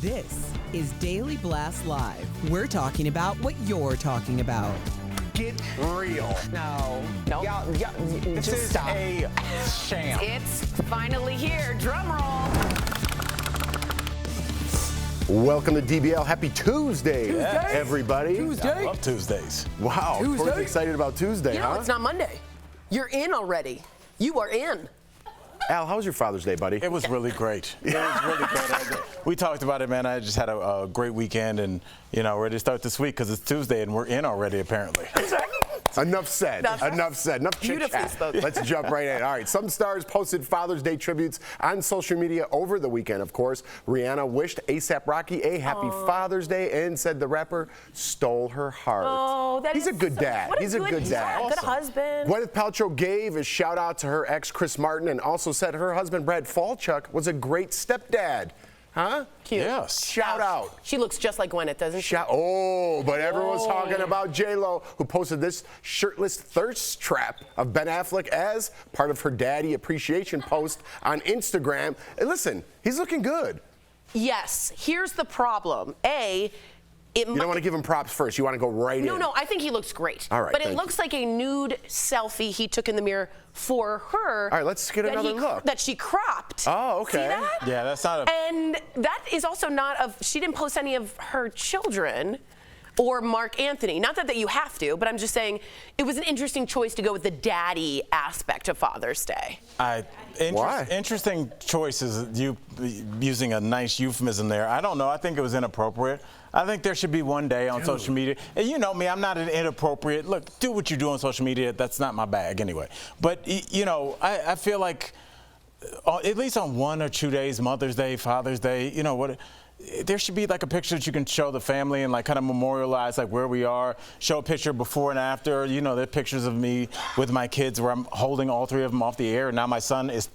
This is Daily Blast Live. We're talking about what you're talking about. Get real. No. This Just is stop. a sham. It's finally here. Drum roll. Welcome to DBL. Happy Tuesday, everybody. I love Tuesdays. Wow, Corey's excited about Tuesday, You know, huh? it's not Monday. You're in already. You are in. Al, how was your Father's Day, buddy? It was really great. It was really great. We talked about it, man. I just had a great weekend, and ready to start this week because it's Tuesday and we're in already, apparently. Enough said. Enough Beautifully chit-chat. spoken. Let's jump right in. All right, some stars posted Father's Day tributes on social media over the weekend, of course. Rihanna wished A$AP Rocky a happy Father's Day and said the rapper stole her heart. Oh, He's a good dad. What He's a good dad. Good husband. Gwyneth Paltrow gave a shout out to her ex Chris Martin and also said her husband Brad Falchuk was a great stepdad. Huh? Cute. Yes. Shout out. She looks just like Gwyneth, doesn't she? But everyone's talking about J-Lo, who posted this shirtless thirst trap of Ben Affleck as part of her daddy appreciation post on Instagram. And listen, he's looking good. Yes. Here's the problem. You don't want to give him props first. You want to go right in. No, I think he looks great. All right, but it thank looks like a nude selfie he took in the mirror for her. All right, let's get another look. That she cropped. Oh, okay. See that? Yeah, that's not a... And that is also not she didn't post any of her children or Mark Anthony. Not that you have to, but I'm just saying it was an interesting choice to go with the daddy aspect of Father's Day. Why? Interesting choices, you using a nice euphemism there. I don't know. I think it was inappropriate. I think there should be one day on social media. And you know me, I'm not an inappropriate. Look, do what you do on social media. That's not my bag anyway. But, I feel like at least on 1 or 2 days, Mother's Day, Father's Day, there should be like a picture that you can show the family and like kind of memorialize like where we are, show a picture before and after. There are pictures of me with my kids where I'm holding all 3 of them off the air. And now my son is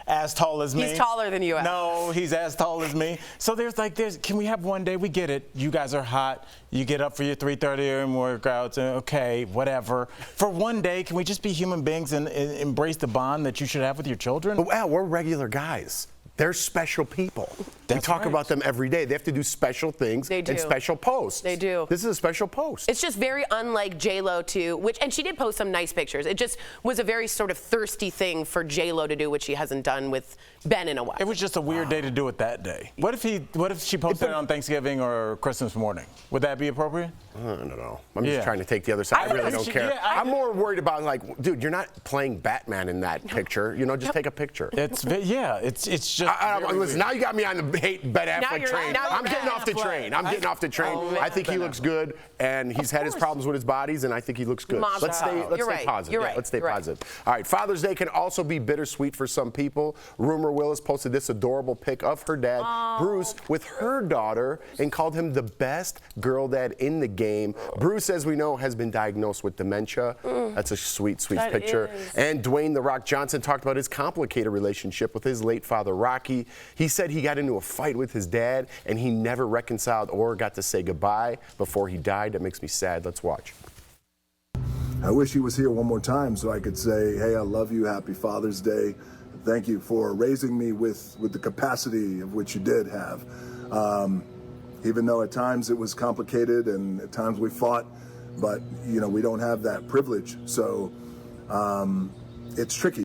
as tall as me. He's taller than you are. No, he's as tall as me. So can we have one day? We get it. You guys are hot. You get up for your 3:30 a.m. workouts. Okay, whatever. For one day, can we just be human beings and embrace the bond that you should have with your children? But Al, we're regular guys. They're special people. We talk about them every day. They have to do special things They do. and special posts. They do. This is a special post. It's just very unlike J-Lo and she did post some nice pictures. It just was a very sort of thirsty thing for J-Lo to do, which she hasn't done with Ben in a while. It was just a weird day to do it that day. What if she posted it on Thanksgiving or Christmas morning? Would that be appropriate? I don't know. I'm just trying to take the other side. I really don't care. I'm more worried about dude, you're not playing Batman in that picture. Just take a picture. It's just. Listen, now you got me on the hate Ben Affleck train. I'm Ben getting off the train. I think he looks good, and he's had his problems with his bodies, and I think he looks good. Let's stay positive. You're right. Let's stay positive. All right, Father's Day can also be bittersweet for some people. Rumor Willis posted this adorable pic of her dad, Bruce, with her daughter, and called him the best girl dad in the game. Bruce, as we know, has been diagnosed with dementia. That's a sweet picture. And Dwayne "The Rock" Johnson talked about his complicated relationship with his late father, Rocky. He said he got into a fight with his dad, and he never reconciled or got to say goodbye before he died. That makes me sad. Let's watch. I wish he was here one more time so I could say, hey, I love you, happy Father's Day. Thank you for raising me with the capacity of which you did have. Even though at times it was complicated and at times we fought, but we don't have that privilege. So it's tricky.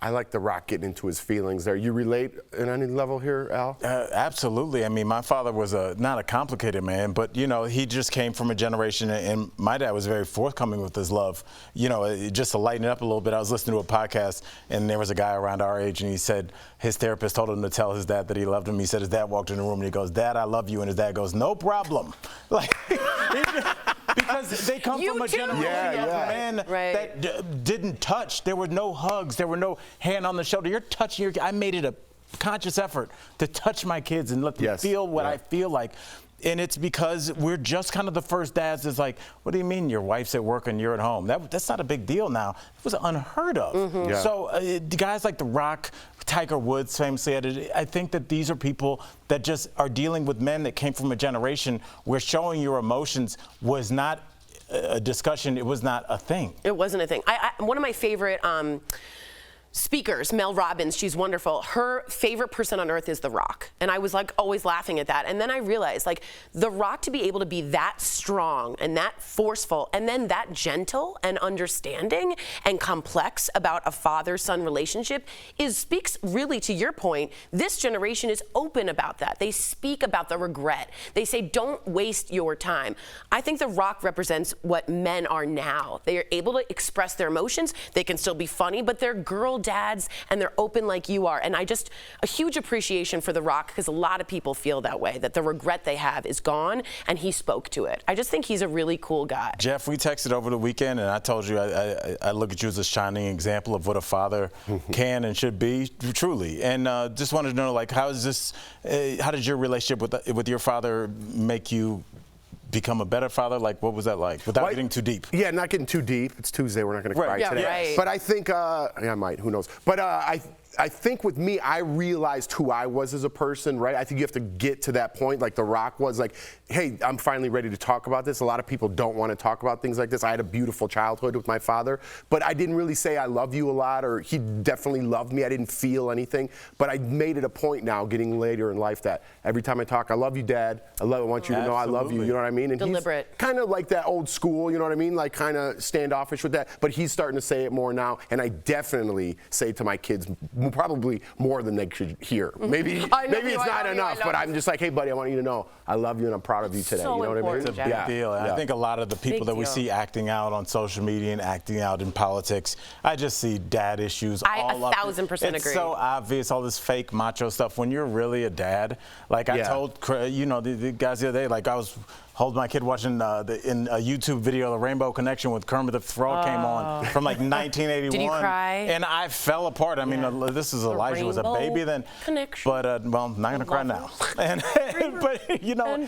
I like The Rock getting into his feelings there. You relate in any level here, Al? Absolutely. I mean, my father was not a complicated man, but, he just came from a generation, and my dad was very forthcoming with his love. Just to lighten it up a little bit, I was listening to a podcast, and there was a guy around our age, and he said his therapist told him to tell his dad that he loved him. He said his dad walked in the room, and he goes, "Dad, I love you," and his dad goes, "No problem." Because they come from a generation of men that didn't touch. There were no hugs. There were no hand on the shoulder. You're touching I made it a conscious effort to touch my kids and let them feel what I feel like. And it's because we're just kind of the first dads that's like, what do you mean your wife's at work and you're at home? That's not a big deal now. It was unheard of. So guys like The Rock, Tiger Woods famously had it. I think that these are people that just are dealing with men that came from a generation where showing your emotions was not a discussion. It was not a thing. It wasn't a thing. One of my favorite speakers, Mel Robbins, she's wonderful. Her favorite person on earth is The Rock. And I was like always laughing at that. And then I realized like The Rock to be able to be that strong and that forceful and then that gentle and understanding and complex about a father-son relationship speaks really to your point. This generation is open about that. They speak about the regret. They say, don't waste your time. I think The Rock represents what men are now. They are able to express their emotions. They can still be funny, but they're girl dads and they're open like you are. And a huge appreciation for The Rock because a lot of people feel that way, that the regret they have is gone and he spoke to it. I just think he's a really cool guy. Jeff, we texted over the weekend and I told you I look at you as a shining example of what a father can and should be, truly. And just wanted to know, like, how did your relationship with your father make you become a better father? Like, what was that like without getting too deep? Yeah, not getting too deep. It's Tuesday. We're not going to cry today. Right. But I think, I might, who knows. But I think with me, I realized who I was as a person, right? I think you have to get to that point. Like The Rock was like, hey, I'm finally ready to talk about this. A lot of people don't want to talk about things like this. I had a beautiful childhood with my father, but I didn't really say I love you a lot, or he definitely loved me. I didn't feel anything. But I made it a point now, getting later in life, that every time I talk, I love you, Dad. I want you to know I love you. You know what I mean? And deliberate. He's kind of like that old school, you know what I mean? Like kind of standoffish with that. But he's starting to say it more now. And I definitely say to my kids, probably more than they should hear. Maybe it's not enough, but I'm just like, hey, buddy, I want you to know I love you and I'm proud of you today. So you know what I mean? It's a big deal. And I think a lot of the people that we see acting out on social media and acting out in politics, I just see dad issues all up. 1,000% agree. It's so obvious, all this fake macho stuff. When you're really a dad, like I told, the guys the other day, like I was holding my kid watching in a YouTube video, The Rainbow Connection with Kermit the Frog came on from like 1981. Did you cry? And I fell apart. I mean, this is Elijah was a baby then. Connection. But, well, I'm not going to cry now. But, you know,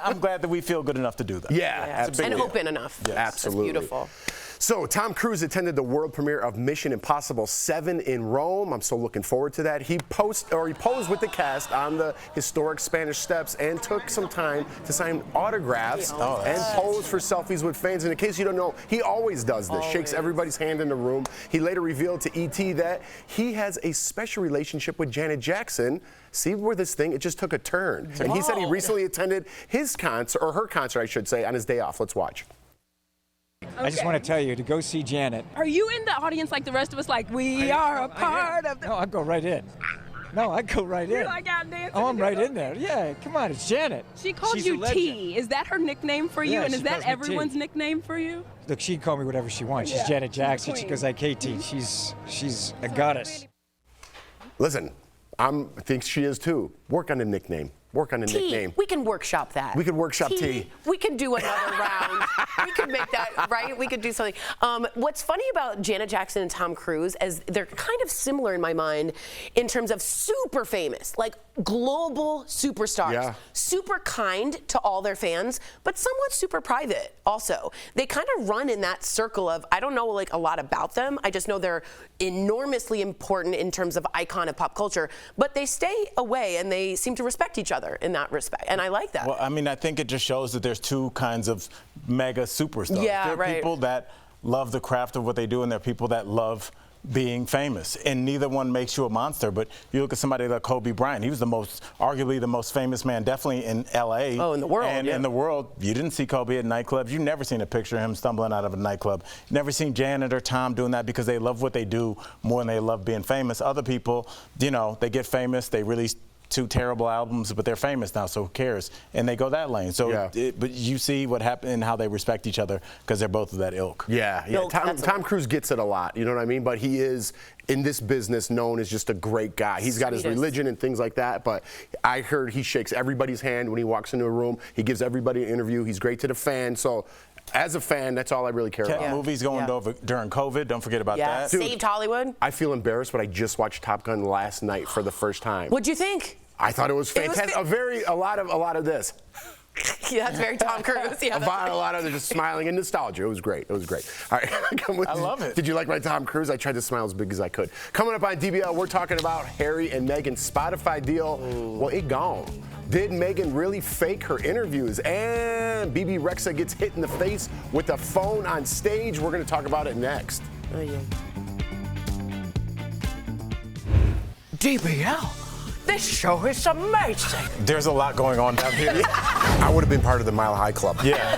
I'm glad that we feel good enough to do that. Yeah, absolutely. And open enough. Yeah, absolutely. That's beautiful. So Tom Cruise attended the world premiere of Mission Impossible 7 in Rome. I'm so looking forward to that. He posed with the cast on the historic Spanish Steps and took some time to sign autographs and pose for selfies with fans. And in case you don't know, he always does this, shakes everybody's hand in the room. He later revealed to E.T. that he has a special relationship with Janet Jackson. See where this thing, it just took a turn. And he said he recently attended his concert, or her concert, I should say, on his day off. Let's watch. I just want to tell you to go see Janet. Are you in the audience like the rest of us, like we are a part of the... No, I go right in. No, I go right in. You're like out dancing. Oh, I'm right in there. Yeah, come on, it's Janet. She calls She's you T. Is that her nickname for you? Yeah, and is she that calls me everyone's T. nickname for you? Look, she'd call me whatever she wants. She's Janet Jackson. She goes like KT. She's a goddess. Listen, I think she is too. Work on the nickname. Work on the nickname. We can workshop that. We could workshop T. We could do another round. We could make that, right? We could do something. What's funny about Janet Jackson and Tom Cruise is they're kind of similar in my mind in terms of super famous, like global superstars. Yeah. Super kind to all their fans, but somewhat super private also. They kind of run in that circle of, I don't know like a lot about them. I just know they're enormously important in terms of icon of pop culture, but they stay away and they seem to respect each other in that respect, and I like that. Well, I mean, I think it just shows that there's two kinds of mega superstars. Yeah, there are people that love the craft of what they do, and there are people that love being famous, and neither one makes you a monster. But you look at somebody like Kobe Bryant. He was arguably the most famous man, definitely in L.A. Oh, in the world, and in the world, you didn't see Kobe at nightclubs. You've never seen a picture of him stumbling out of a nightclub. You've never seen Janet or Tom doing that because they love what they do more than they love being famous. Other people, you know, they get famous, they release 2 terrible albums, but they're famous now, so who cares? And they go that lane. So, but you see what happened and how they respect each other because they're both of that ilk. Yeah. Tom Cruise gets it a lot, you know what I mean? But he is, in this business, known as just a great guy. He's got his religion and things like that, but I heard he shakes everybody's hand when he walks into a room. He gives everybody an interview. He's great to the fans. So, as a fan, that's all I really care about. Movies going over during COVID. Don't forget about that. Dude, saved Hollywood. I feel embarrassed, but I just watched Top Gun last night for the first time. What'd you think? I thought it was fantastic. A lot of this. Yeah, that's very Tom Cruise. Yeah, a lot of just smiling and nostalgia. It was great. All right, I love it. Did you like my Tom Cruise? I tried to smile as big as I could. Coming up on DBL, we're talking about Harry and Meghan's Spotify deal. Well, it gone. Did Meghan really fake her interviews? And Bebe Rexha gets hit in the face with a phone on stage. We're going to talk about it next. Oh, yeah. DBL, this show is amazing. There's a lot going on down here. I would have been part of the Mile High Club. Yeah.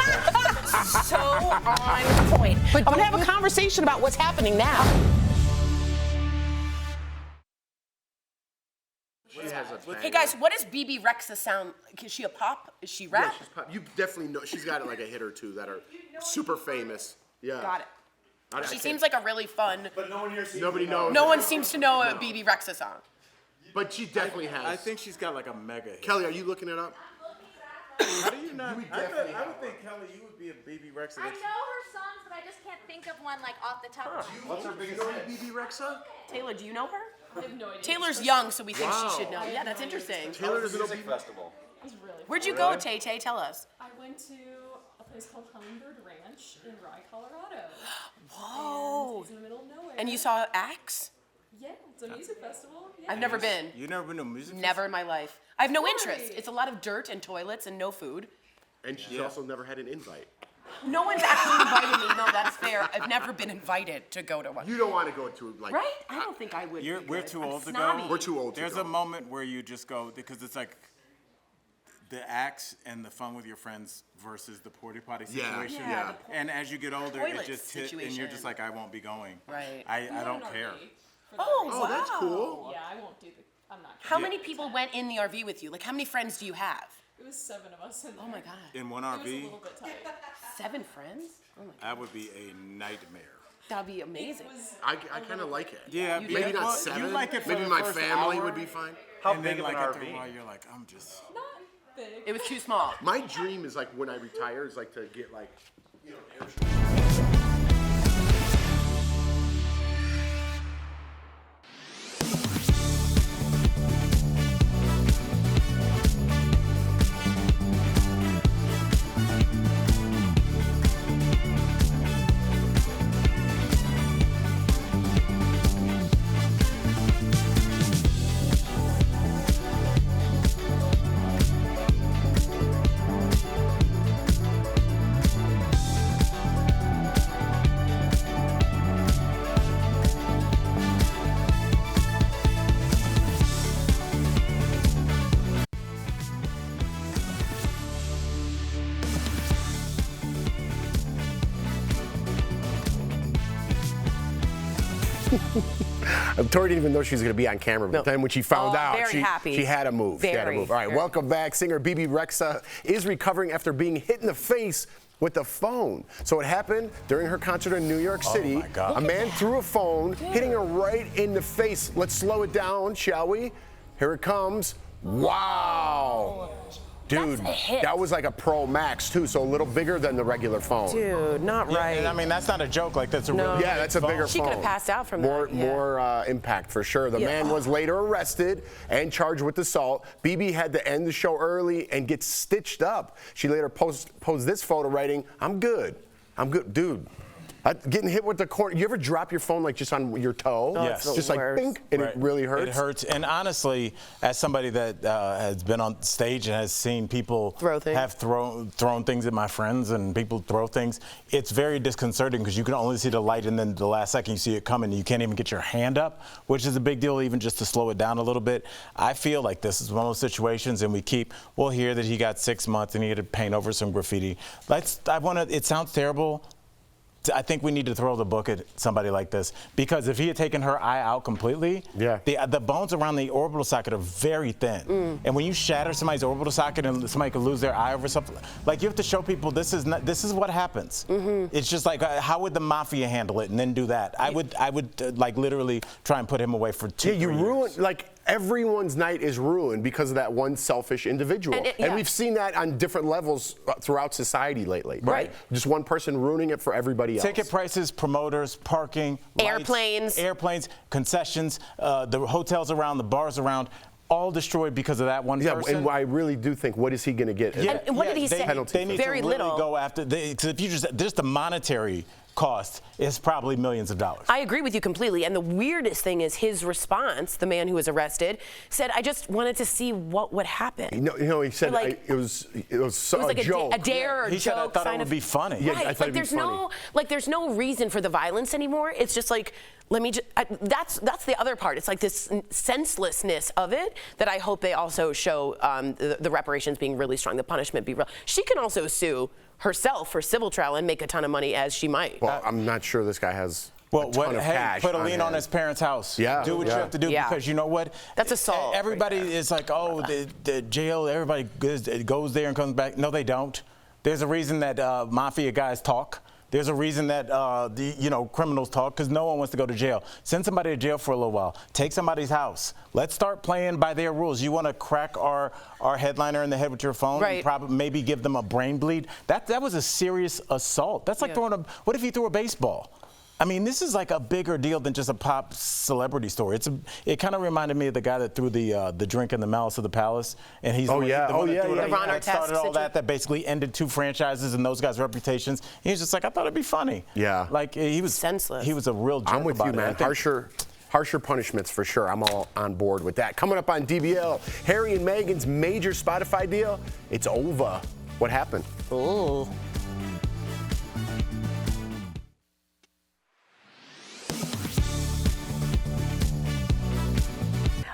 So on point. But I'm gonna have a conversation about what's happening now. Hey guys, what does Bebe Rexha sound like? Is she a pop? Is she rap? Yeah, she's pop. You definitely know. She's got like a hit or two that are super famous. Yeah. Got it. I She seems like a really fun. But no one here seems Nobody knows. No one seems to know a Bebe Rexha song. But she definitely has. I think she's got like a mega hit. Kelly, are you looking it up? How do you not? I would think, Kelly, you would be a Bebe Rexha. I know her songs, but I just can't think of one like off the top. What's her biggest hit? Bebe Rexha? Taylor, do you know her? I have no idea. Taylor's young, so we think she should know. Yeah, that's interesting. Taylor doesn't know Bebe Festival. Where'd you go, Tay Tay? Tell us. I went to a place called Hummingbird Ranch in Rye, Colorado. Whoa. And it's in the middle of nowhere. And you saw Axe? Yeah, it's a music festival. Yeah. I've never been. You've never been to a music Never in my life. I have no interest. It's a lot of dirt and toilets and no food. And she's also never had an invite. No one's actually invited me. No, that's fair. I've never been invited to go to one. You don't want to go to like. Right? I don't think I would. We're too old to snobby. go. We're too old to There's go. a moment where you just go because it's like the Axe and the fun with your friends versus the porta potty Yeah. situation. Yeah. And as you get older, Toilet it just hit, and you're situation. just like, I won't be going. Right. I don't care. Oh, wow. That's cool. Yeah, I won't do the. I'm not. How many people went in the RV with you? Like, how many friends do you have? It was 7 of us in there. Oh my God. In one It was a RV, little bit tight. 7 friends? Oh my God. that would be a nightmare. That'd be amazing. I kind of like it. Yeah, Maybe not 7. You like it for Maybe the my first family hour, would be fine. How and big then of like an after a RV? while, you're like, I'm just. Not big. It was too small. My dream is like when I retire is like to get like, you know, an air Tori didn't even know she was going to be on camera, but then when she found out, very happy. she had to move. She had to Very, move. All right, very. welcome back. Singer Bebe Rexha is recovering after being hit in the face with a phone. So it happened during her concert in New York City. my God. A man threw a phone, hitting her right in the face. Let's slow it down, shall we? Here it comes. Wow. Dude, That's a hit. that was like a Pro Max too, so a little bigger than the regular phone. Dude, not Yeah, right. and I mean, that's not a joke. Like, that's a really Yeah, that's a phone. bigger She phone. could have passed out from more, that. Yeah. More impact for sure. The Yeah. man was later arrested and charged with assault. Bebe had to end the show early and get stitched up. She later posed this photo writing, "I'm good. I'm good." Dude, getting hit with the corner. You ever drop your phone like just on your toe? Yes. it's the Just like worst. bink, and Right. it really hurts. It hurts. And honestly, as somebody that has been on stage and has seen people Throw things. have thrown things at my friends and people throw things, it's very disconcerting because you can only see the light and then the last second you see it coming. You can't even get your hand up, which is a big deal even just to slow it down a little bit. I feel like this is one of those situations and we'll hear that he got 6 months and he had to paint over some graffiti. It sounds terrible. I think we need to throw the book at somebody like this because if he had taken her eye out completely, Yeah. the bones around the orbital socket are very thin, and when you shatter somebody's orbital socket and somebody could lose their eye over something, like you have to show people this is what happens. It's just like how would the mafia handle it and then do that? I would like literally try and put him away for 2 Yeah, you 3 ruin years. like everyone's night is ruined because of that one selfish individual. And we've seen that on different levels throughout society lately. Right. Just one person ruining it for everybody else. Ticket prices, promoters, parking, lights, airplanes, concessions, the hotels around, the bars around, all destroyed because of that one person. And I really do think, what is he going to get? And what did he say? They need Very to really little. go after, because if you just the monetary cost is probably millions of dollars. I agree with you completely. And the weirdest thing is his response, the man who was arrested, said, I just wanted to see what would happen. You know, he said Like, it was like a joke. A dare or he joke. said, I thought it would be funny. Yeah, Right. I thought Like it'd be funny. there's no reason for the violence anymore. It's just like, let me just, that's the other part. It's like this senselessness of it that I hope they also show the reparations being really strong, the punishment be real. She can also sue herself for civil trial and make a ton of money, as she might. Well, I'm not sure this guy has a ton of cash. Put a lien on hand. his parents' house. Yeah. Do what you have to do, because you know what? That's assault. Everybody is like, oh, the jail, everybody goes there and comes back. No, they don't. There's a reason that mafia guys talk. There's a reason that criminals talk, because no one wants to go to jail. Send somebody to jail for a little while. Take somebody's house. Let's start playing by their rules. You want to crack our headliner in the head with your phone? Right. And maybe give them a brain bleed? That was a serious assault. That's like throwing what if he threw a baseball? I mean, this is like a bigger deal than just a pop celebrity story. It kind of reminded me of the guy that threw the drink in the Malice of the Palace, and he's The Ron Artest started all situation. that basically ended 2 franchises and those guys' reputations. He was just like, I thought it'd be funny. Yeah, like he was senseless. He was a real jerk. I'm with you, man. Harsher punishments for sure. I'm all on board with that. Coming up on DBL, Harry and Meghan's major Spotify deal. It's over. What happened? Ooh.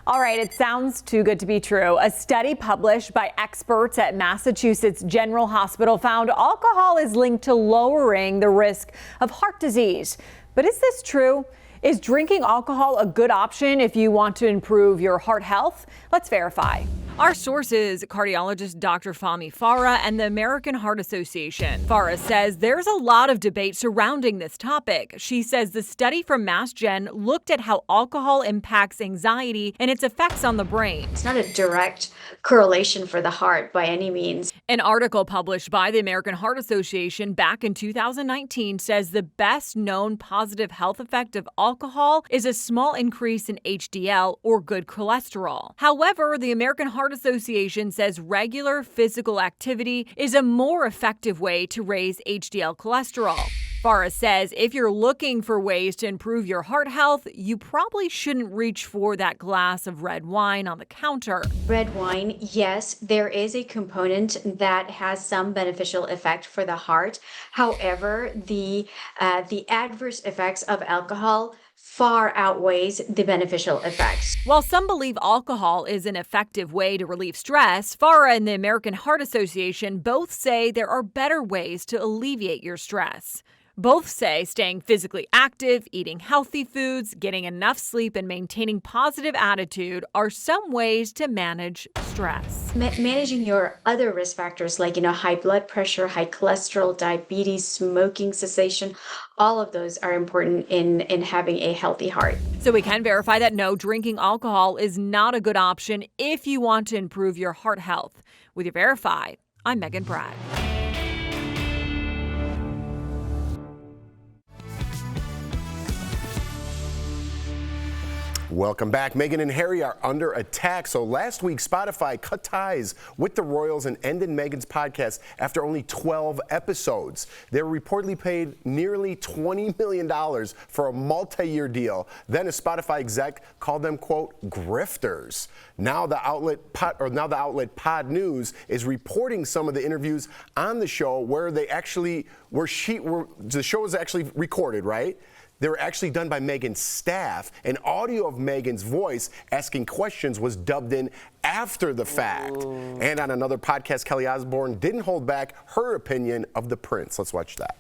All right, it sounds too good to be true. A study published by experts at Massachusetts General Hospital found alcohol is linked to lowering the risk of heart disease. But is this true? Is drinking alcohol a good option if you want to improve your heart health? Let's verify. Our sources, cardiologist Dr. Fahmi Farah and the American Heart Association. Farah says there's a lot of debate surrounding this topic. She says the study from Mass Gen looked at how alcohol impacts anxiety and its effects on the brain. It's not a direct correlation for the heart by any means. An article published by the American Heart Association back in 2019 says the best known positive health effect of alcohol is a small increase in HDL or good cholesterol. However, the American Heart Association says regular physical activity is a more effective way to raise HDL cholesterol. Farah says if you're looking for ways to improve your heart health, you probably shouldn't reach for that glass of red wine on the counter. Red wine, yes, there is a component that has some beneficial effect for the heart. However, the adverse effects of alcohol far outweighs the beneficial effects. While some believe alcohol is an effective way to relieve stress, Farah and the American Heart Association both say there are better ways to alleviate your stress. Both say staying physically active, eating healthy foods, getting enough sleep, and maintaining positive attitude are some ways to manage stress. Managing your other risk factors like, high blood pressure, high cholesterol, diabetes, smoking cessation, all of those are important in having a healthy heart. So we can verify that no, drinking alcohol is not a good option if you want to improve your heart health. With your Verify, I'm Megan Bragg. Welcome back. Meghan and Harry are under attack. So last week, Spotify cut ties with the royals and ended Meghan's podcast after only 12 episodes. They were reportedly paid nearly $20 million for a multi-year deal. Then a Spotify exec called them, quote, grifters. Now the outlet Pod News is reporting some of the interviews on the show where the show was actually recorded, right? They were actually done by Meghan's staff. An audio of Meghan's voice asking questions was dubbed in after the fact. Ooh. And on another podcast, Kelly Osbourne didn't hold back her opinion of the prince. Let's watch that.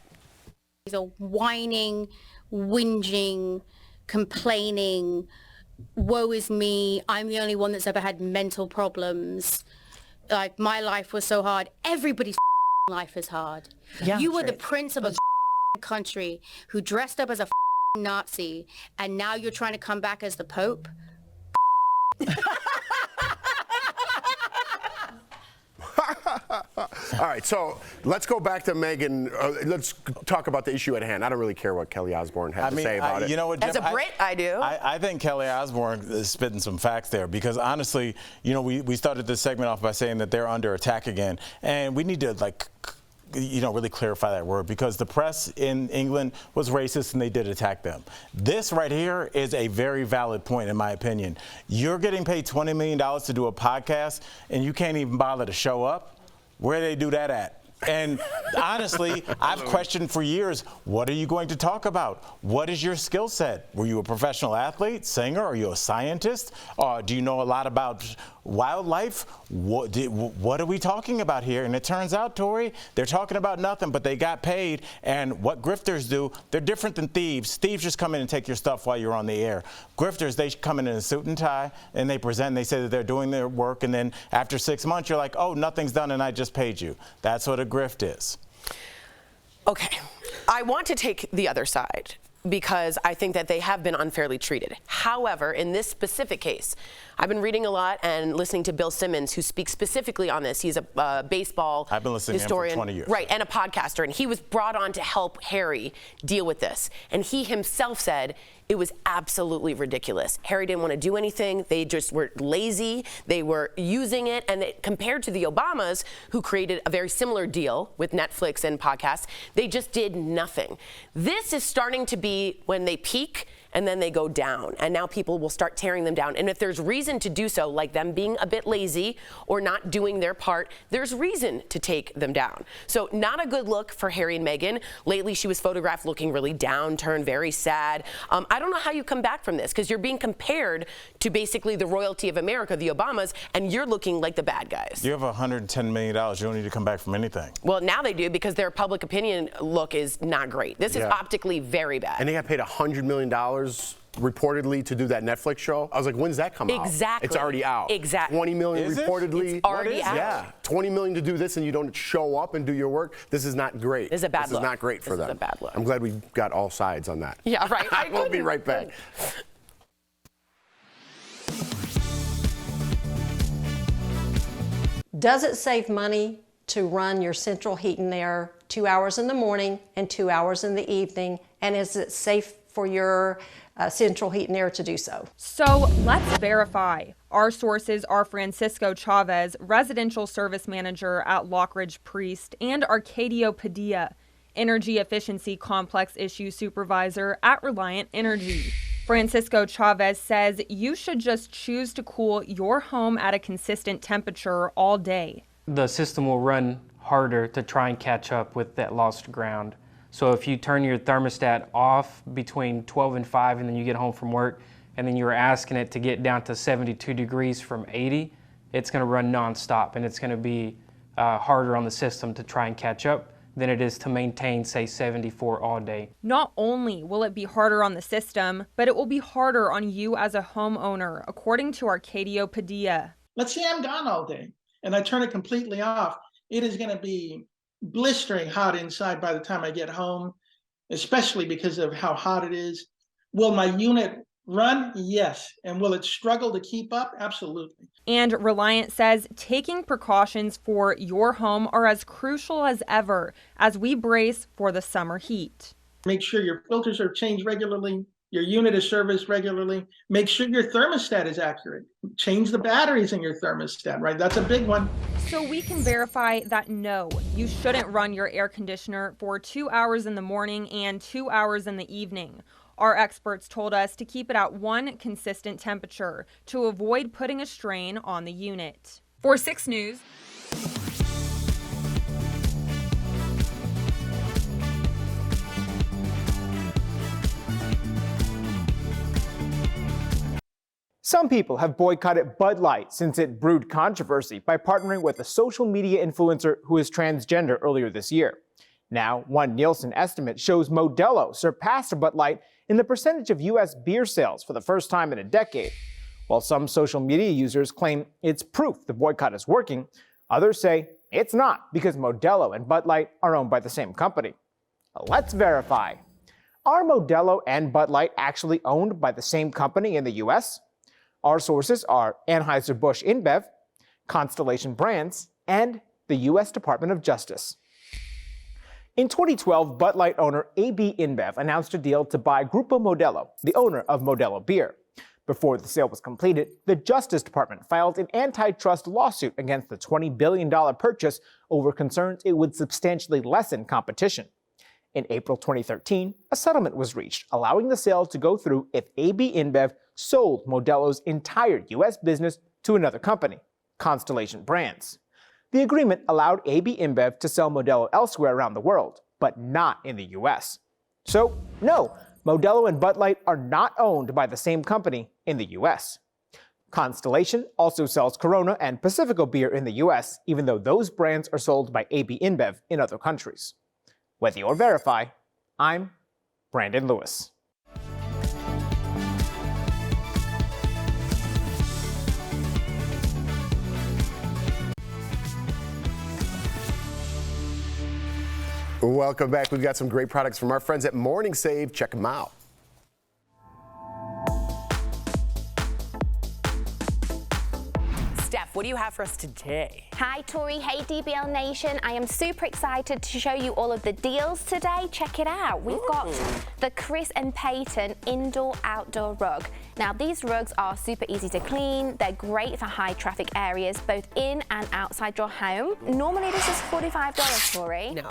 He's a whining, whinging, complaining, woe is me, I'm the only one that's ever had mental problems. Like, my life was so hard. Everybody's life is hard. Yeah, you were the prince of a country who dressed up as a Nazi, and now you're trying to come back as the Pope? All right, so let's go back to Meghan. Let's talk about the issue at hand. I don't really care what Kelly Osbourne had to say about it. You know what, Jim, as a Brit, I do. I think Kelly Osbourne is spitting some facts there because honestly, we started this segment off by saying that they're under attack again, and we need to really clarify that word, because the press in England was racist and they did attack them. This right here is a very valid point, in my opinion. You're getting paid $20 million to do a podcast and you can't even bother to show up. Where do they do that at? And honestly, I've questioned for years, what are you going to talk about? What is your skill set? Were you a professional athlete, singer? Are you a scientist? Do you know a lot about wildlife? What are we talking about here? And it turns out, Tori, they're talking about nothing, but they got paid. And what grifters do, they're different than thieves. Thieves just come in and take your stuff while you're on the air. Grifters, they come in a suit and tie, and they present, and they say that they're doing their work, and then after 6 months, you're like, oh, nothing's done, and I just paid you. That's what a grift is. Okay, I want to take the other side because I think that they have been unfairly treated. However, in this specific case, I've been reading a lot and listening to Bill Simmons, who speaks specifically on this. He's a baseball I've been listening historian, to him for 20 years. Right, and a podcaster, and he was brought on to help Harry deal with this. And he himself said it was absolutely ridiculous. Harry didn't want to do anything. They just were lazy. They were using it. And compared to the Obamas, who created a very similar deal with Netflix and podcasts, they just did nothing. This is starting to be when they peak and then they go down. And now people will start tearing them down. And if there's reason to do so, like them being a bit lazy or not doing their part, there's reason to take them down. So not a good look for Harry and Meghan. Lately, she was photographed looking really downturned, very sad. I don't know how you come back from this, because you're being compared to basically the royalty of America, the Obamas, and you're looking like the bad guys. You have $110 million. You don't need to come back from anything. Well, now they do, because their public opinion look is not great. This is optically very bad. And they got paid $100 million reportedly to do that Netflix show. I was like, when's that come out? Exactly. It's already out. Exactly. 20 million Is it? reportedly. It's already out. Yeah, 20 million to do this and you don't show up and do your work. This is not great. This is a bad look. look. This is not great for them. This is a bad look. I'm glad we got all sides on that. Yeah, right. We'll be right back. Does it save money to run your central heat and air 2 hours in the morning and 2 hours in the evening? And is it safe for your central heat and air to do so? So let's verify. Our sources are Francisco Chavez, residential service manager at Lockridge Priest, and Arcadio Padilla, energy efficiency complex issue supervisor at Reliant Energy. Francisco Chavez says you should just choose to cool your home at a consistent temperature all day. The system will run harder to try and catch up with that lost ground. So if you turn your thermostat off between 12 and 5 and then you get home from work and then you're asking it to get down to 72 degrees from 80, it's going to run nonstop, and it's going to be harder on the system to try and catch up than it is to maintain, say, 74 all day. Not only will it be harder on the system, but it will be harder on you as a homeowner, according to Arcadio Padilla. Let's say I'm gone all day and I turn it completely off. It is going to be blistering hot inside by the time I get home, especially because of how hot it is. Will my unit run? Yes. And will it struggle to keep up? Absolutely. And Reliant says taking precautions for your home are as crucial as ever as we brace for the summer heat. Make sure your filters are changed regularly. Your unit is serviced regularly. Make sure your thermostat is accurate. Change the batteries in your thermostat, right? That's a big one. So we can verify that no, you shouldn't run your air conditioner for 2 hours in the morning and 2 hours in the evening. Our experts told us to keep it at one consistent temperature to avoid putting a strain on the unit. For 6 News. Some people have boycotted Bud Light since it brewed controversy by partnering with a social media influencer who is transgender earlier this year. Now, one Nielsen estimate shows Modelo surpassed Bud Light in the percentage of U.S. beer sales for the first time in a decade. While some social media users claim it's proof the boycott is working, others say it's not because Modelo and Bud Light are owned by the same company. Let's verify. Are Modelo and Bud Light actually owned by the same company in the U.S.? Our sources are Anheuser-Busch InBev, Constellation Brands, and the U.S. Department of Justice. In 2012, Bud Light owner AB InBev announced a deal to buy Grupo Modelo, the owner of Modelo Beer. Before the sale was completed, the Justice Department filed an antitrust lawsuit against the $20 billion purchase over concerns it would substantially lessen competition. In April 2013, a settlement was reached, allowing the sale to go through if AB InBev sold Modelo's entire U.S. business to another company, Constellation Brands. The agreement allowed AB InBev to sell Modelo elsewhere around the world, but not in the U.S. So, no, Modelo and Bud Light are not owned by the same company in the U.S. Constellation also sells Corona and Pacifico beer in the U.S., even though those brands are sold by AB InBev in other countries. With Your Verify, I'm Brandon Lewis. Welcome back. We've got some great products from our friends at MorningSave. Check them out. Steph, what do you have for us today? Hi Tori, hey DBL Nation. I am super excited to show you all of the deals today. Check it out. We've got the Chris and Peyton indoor-outdoor rug. Now these rugs are super easy to clean. They're great for high traffic areas, both in and outside your home. Normally this is $45, Tori. No.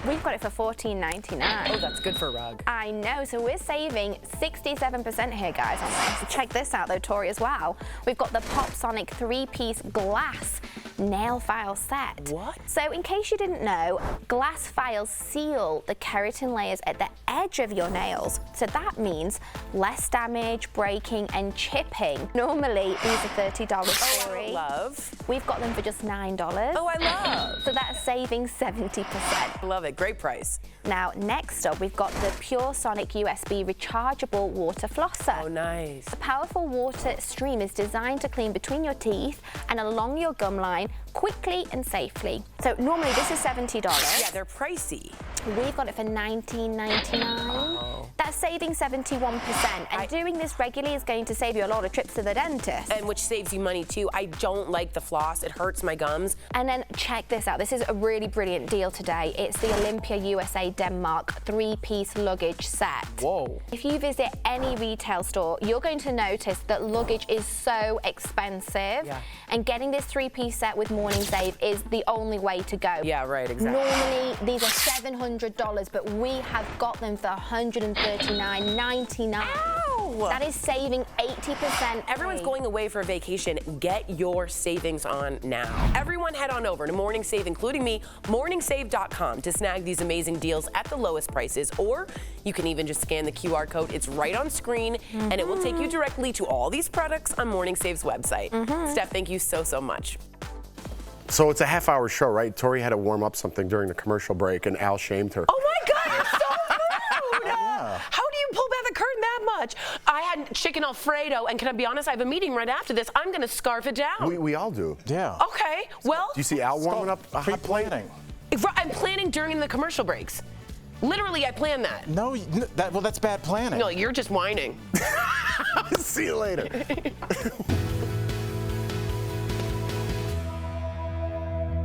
We've got it for $14.99. Oh, that's good for a rug. I know, so we're saving 67% here, guys, on this. Check this out, though, Tori, as well. We've got the Pop Sonic 3-piece glass nail file set. What? So, in case you didn't know, glass files seal the keratin layers at the edge of your nails. So that means less damage, breaking, and chipping. Normally, these are $30, Tori. Oh, love. We've got them for just $9. Oh, I love. So that's saving 70%. Love it. Great price. Now, next up, we've got the Pure Sonic USB rechargeable water flosser. Oh, nice. The powerful water stream is designed to clean between your teeth and along your gum line quickly and safely. So normally this is $70. Yeah, they're pricey. We've got it for $19.99. Oh. That's saving 71%. And doing this regularly is going to save you a lot of trips to the dentist. And which saves you money too. I don't like the floss. It hurts my gums. And then check this out. This is a really brilliant deal today. It's the Olympia USA Denmark 3-piece luggage set. Whoa. If you visit any retail store, you're going to notice that luggage is so expensive. Yeah. And getting this 3-piece set with MorningSave is the only way to go. Yeah, right, exactly. Normally, these are $700, but we have got them for $139.99. Ow! That is saving 80%. Everyone's going away for a vacation. Get your savings on now. Everyone head on over to MorningSave, including me, morningsave.com to snag these amazing deals at the lowest prices. Or you can even just scan the QR code. It's right on screen, and it will take you directly to all these products on MorningSave's website. Steph, thank you so, so much. So it's a half-hour show, right? Tori had to warm up something during the commercial break, and Al shamed her. Oh my God, you're so rude! How do you pull back the curtain that much? I had chicken Alfredo, and can I be honest, I have a meeting right after this. I'm gonna scarf it down. We all do. Yeah. Okay, well. Do you see Al warming up a hot plate? I'm planning during the commercial breaks. Literally, I planned that. No, that's bad planning. No, you're just whining. See you later.